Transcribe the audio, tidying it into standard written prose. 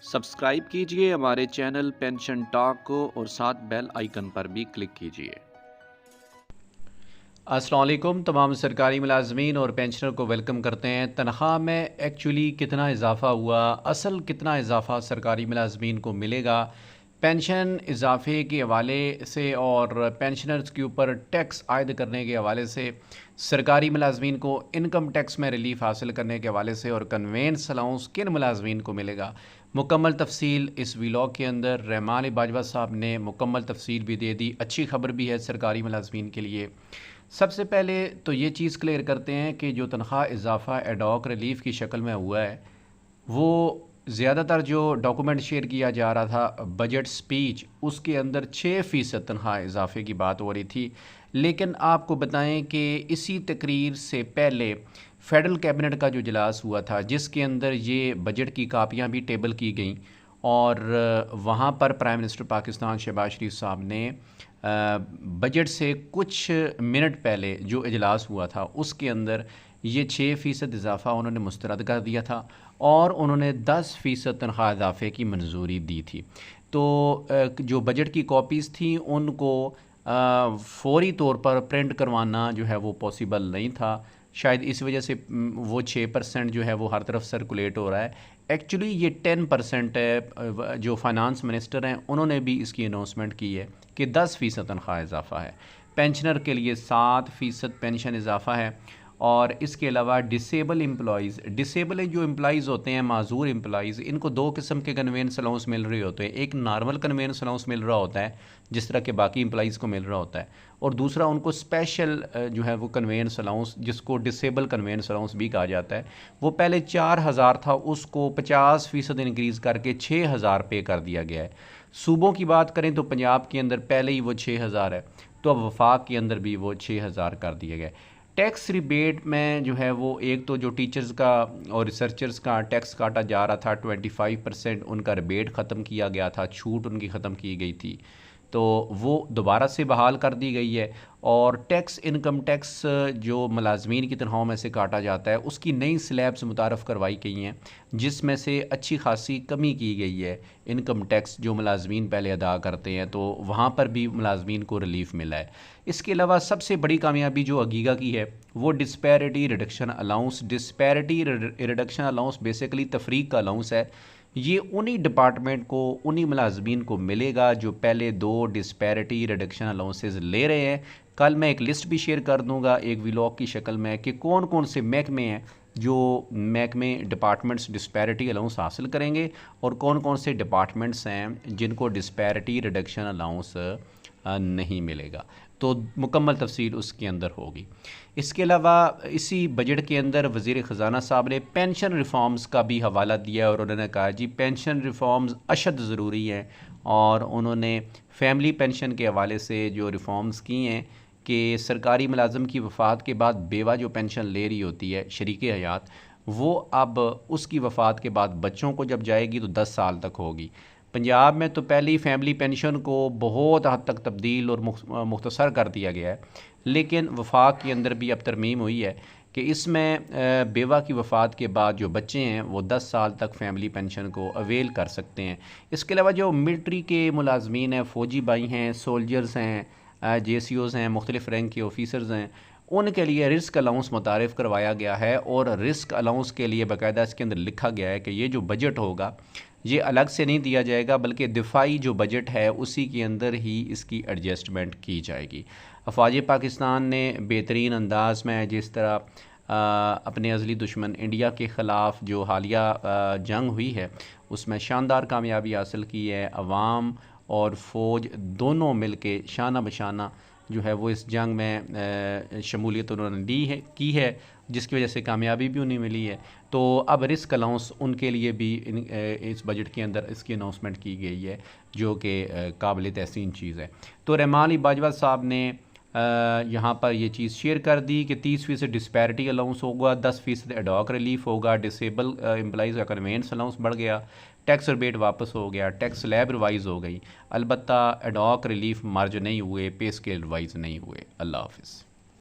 Subscribe कीजिए हमारे channel pension talk को और साथ बेल आइकन पर भी क्लिक कीजिए। अस्सलाम वालेकुम तमाम सरकारी मुलाजमीन और पेंशनर को वेलकम करते हैं। तनख्वाह में एक्चुअली कितना इजाफ़ा हुआ, असल कितना इजाफ़ा सरकारी मुलाजमीन को मिलेगा, पेंशन इजाफ़े के हवाले से और पेंशनर्स के ऊपर टैक्स आयद करने के हवाले से, सरकारी मुलाजमीन को इनकम टैक्स में रिलीफ हासिल करने के हवाले से और कन्वेंस अलाउंस किन मुलाजमीन को मिलेगा, मुकम्मल तफसील इस व्लॉग के अंदर रहमान बाजवा साहब ने मुकम्मल तफसील भी दे दी। अच्छी खबर भी है सरकारी मुलाजमीन के लिए। सबसे पहले तो ये चीज़ क्लियर करते हैं कि जो तनख्वाह इजाफ़ा एडॉक रिलीफ की शक्ल में हुआ है, वो ज़्यादातर जो डॉक्यूमेंट शेयर किया जा रहा था बजट स्पीच, उसके अंदर 6% तनख्वाह इजाफ़े की बात हो रही थी। लेकिन आपको बताएं कि इसी तकरीर से पहले फेडरल कैबिनेट का जो इजलास हुआ था, जिसके अंदर ये बजट की कापियाँ भी टेबल की गई और वहाँ पर प्राइम मिनिस्टर पाकिस्तान शहबाज शरीफ साहब ने बजट से कुछ मिनट पहले जो इजलास हुआ था उसके अंदर ये 6% इजाफ़ा उन्होंने मुस्तरद कर दिया था और उन्होंने 10% तनख्वाह इजाफ़े की मंजूरी दी थी। तो जो बजट की कॉपीज़ थी उनको फौरी तौर पर प्रिंट करवाना जो है वो पॉसिबल नहीं था। शायद इस वजह से वो 6% जो है वो हर तरफ सर्कुलेट हो रहा है। एक्चुअली ये 10% है। जो फाइनेंस मिनिस्टर हैं उन्होंने भी इसकी अनाउंसमेंट की है कि 10% तनख्वाह इजाफ़ा है। पेंशनर के लिए 7% पेंशन इजाफ़ा है और इसके अलावा डिसेबल जो एम्प्लॉइज़ होते हैं, माजूर एम्प्लॉइज़, इनको दो किस्म के कन्वेंस अलाउंस मिल रहे होते हैं। एक नॉर्मल कन्वेंस अलाउंस मिल रहा होता है जिस तरह के बाकी एम्प्लॉइज़ को मिल रहा होता है, और दूसरा उनको स्पेशल जो है वो कन्वेंस अलाउंस, जिसको डिसेबल कन्वेंस अलाउंस भी कहा जाता है। वो पहले 4,000 था, उसको 50% इंक्रीज़ करके 6,000 पे कर दिया गया है। सूबों की बात करें तो पंजाब के अंदर पहले ही वो 6,000 है, तो अब वफाक के अंदर भी वो 6,000 कर दिया गया है। टैक्स रिबेट में जो है वो एक तो जो टीचर्स का और रिसर्चर्स का टैक्स काटा जा रहा था 25%, उनका रिबेट ख़त्म किया गया था, छूट उनकी ख़त्म की गई थी, तो वो दोबारा से बहाल कर दी गई है। और टैक्स इनकम टैक्स जो मुलाजमीन की तनख्वाहों में से काटा जाता है उसकी नई स्लैब्स मुतारफ़ करवाई गई हैं, जिसमें से अच्छी खासी कमी की गई है इनकम टैक्स जो मुलाजमीन पहले अदा करते हैं, तो वहाँ पर भी मुलाजमीन को रिलीफ़ मिला है। इसके अलावा सबसे बड़ी कामयाबी जो अगीगा की है वो डिस्पैरिटी रिडक्शन अलाउंस बेसिकली तफरीक का अलाउंस है। ये उन्हीं डिपार्टमेंट को, उन्हीं मुलाजमीन को मिलेगा जो पहले 2 डिस्पैरिटी रिडक्शन अलाउंसेस ले रहे हैं। कल मैं एक लिस्ट भी शेयर कर दूंगा एक व्लॉग की शक्ल में कि कौन कौन से महकमे हैं जो महकमे डिपार्टमेंट्स डिस्पैरिटी अलाउंस हासिल करेंगे और कौन कौन से डिपार्टमेंट्स हैं जिनको डिस्पैरिटी रिडक्शन अलाउंस नहीं मिलेगा। तो मुकम्मल तफसील उसके अंदर होगी। इसके अलावा इसी बजट के अंदर वज़ीर ख़ज़ाना साहब ने पेंशन रिफॉर्म्स का भी हवाला दिया और उन्होंने कहा जी पेंशन रिफॉर्म्स अशद ज़रूरी हैं, और उन्होंने फैमिली पेंशन के हवाले से जो रिफॉर्म्स की हैं कि सरकारी मुलाज़म की वफ़ात के बाद बेवा जो पेंशन ले रही होती है शरीके हयात, वो अब उसकी वफ़ात के बाद बच्चों को जब जाएगी तो 10 साल तक होगी। पंजाब में तो पहले ही फैमिली पेंशन को बहुत हद तक तब्दील और मुख्तसर कर दिया गया है, लेकिन वफाक के अंदर भी अब तरमीम हुई है कि इसमें बेवा की वफ़ात के बाद जो बच्चे हैं वो 10 साल तक फैमिली पेंशन को अवेल कर सकते हैं। इसके अलावा जो मिलिट्री के मुलाजमीन हैं, फ़ौजी भाई हैं, सोल्जर्स हैं, JCOs हैं, मुख्तलिफ़ रैंक के ऑफिसर्स हैं, उनके लिए रिस्क अलाउंस मुतारिफ़ करवाया गया है और रिस्क अलाउंस के लिए बाकायदा इसके अंदर लिखा गया है कि ये जो बजट होगा ये अलग से नहीं दिया जाएगा, बल्कि दिफाई जो बजट है उसी के अंदर ही इसकी एडजस्टमेंट की जाएगी। अफवाज पाकिस्तान ने बेहतरीन अंदाज में जिस तरह अपने अज़ली दुश्मन इंडिया के ख़िलाफ़ जो हालिया जंग हुई है उसमें शानदार कामयाबी हासिल की है। अवाम और फ़ौज दोनों मिल के शाना बशाना जो है वो इस जंग में शमूलियत उन्होंने की है, जिसकी वजह से कामयाबी भी उन्हें मिली है। तो अब रिस्क अलाउंस उनके लिए भी इस बजट के अंदर इसकी अनाउंसमेंट की गई है, जो कि काबिल तहसीन चीज़ है। तो रहमान बाजवा साहब ने यहाँ पर ये चीज़ शेयर कर दी कि 30% डिस्पैरिटी अलाउंस होगा, 10% एडॉक रिलीफ होगा, डिसेबल एम्प्लॉइज़ का कन्वेंस अलाउंस बढ़ गया, टैक्स रिबेट वापस हो गया, टैक्स स्लैब रिवाइज़ हो गई। अलबत्ता एडॉक रिलीफ मार्ज नहीं हुए, पे स्केल रिवाइज़ नहीं हुए। अल्लाह हाफ़िज़।